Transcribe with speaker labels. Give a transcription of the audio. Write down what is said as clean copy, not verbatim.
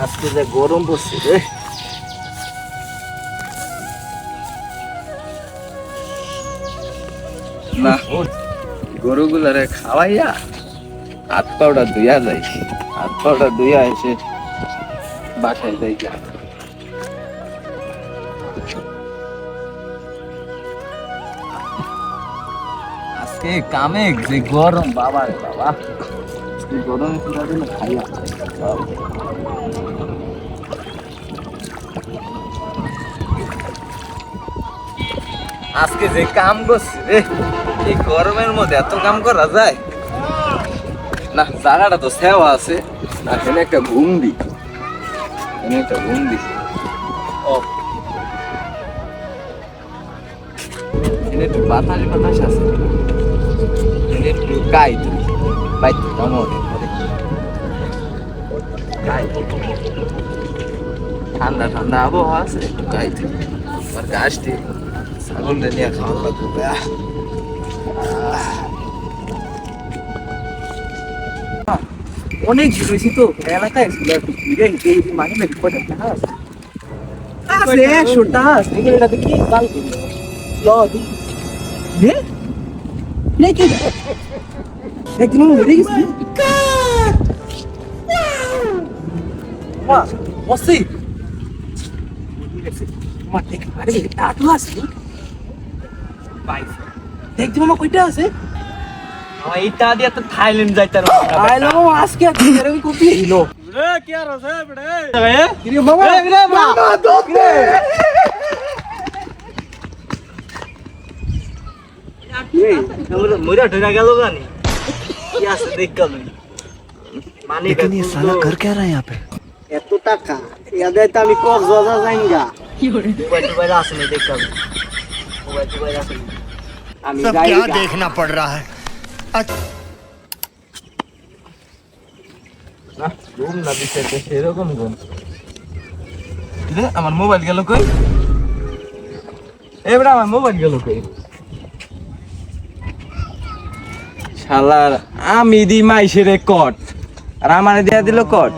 Speaker 1: আজকে যে গরম পড়ছে রে।
Speaker 2: না গরুগুলারে খাওয়াইয়া হাত পাউডার ধুইয়া যাই, হাত পাউডার ধুইয়া এসে বাসায় যাই। আজকে কামে যে গরম বাবা রে বাবা, গরম খাইয়া আজকে যে কাম করছি রে, এই গরমের মধ্যে এত কাম করা যায় না। জায়গাটা তো সেওয়া আছে না, এখানে একটা ঘুম দি, এখানে একটা ঘুম দি। ও এখানে একটু বাতাস বাতাস আছে, এখানে একটু গাই বাইক কেমন ঠান্ডা ঠান্ডা আবহাওয়া আছে, একটু গাই আর গাছটি ছাগল নিয়ে খাওয়া লাগবে।
Speaker 1: অনেক ঘুরেছি তো এলাকায় ছিল একটু ঘুরে এই মাঝে মেঘ পড়ে আছে একশোটা এটা দেখি কাল একদিন মরে গেছি বসি দেখছি মামা কইটা আছে
Speaker 3: ইটা দিয়া তো থাইল্যান্ড যাইতার
Speaker 1: আইলো আজকে আমি কপি হিলো
Speaker 3: রে কি আর আছে বড়ে
Speaker 1: কিরে মামা মামা দোকে
Speaker 3: এই তোমরা মইরা ঢেরা গেল গানি কি আছে দেখ গেল মানে
Speaker 1: लेकिन ये साला कर क्या रहा है यहाँ पे এত টাকা ইয়াদে তো আমি কক্সবাজার যাইঙ্গা
Speaker 3: মোবাইল টোবাইল আছে না দেখ গেল মোবাইল টোবাইল আছে
Speaker 1: আমি
Speaker 4: सब
Speaker 1: যাইঙ্গা
Speaker 4: क्या देखना पड़ रहा है।
Speaker 2: না ঘুম না দিতে সেরকম ঘুম। আমার মোবাইল গেল কই? এবারে আমার মোবাইল গেল কই? শালার আমি দি মাইসের কট আর আমারে দিয়া দিল কট।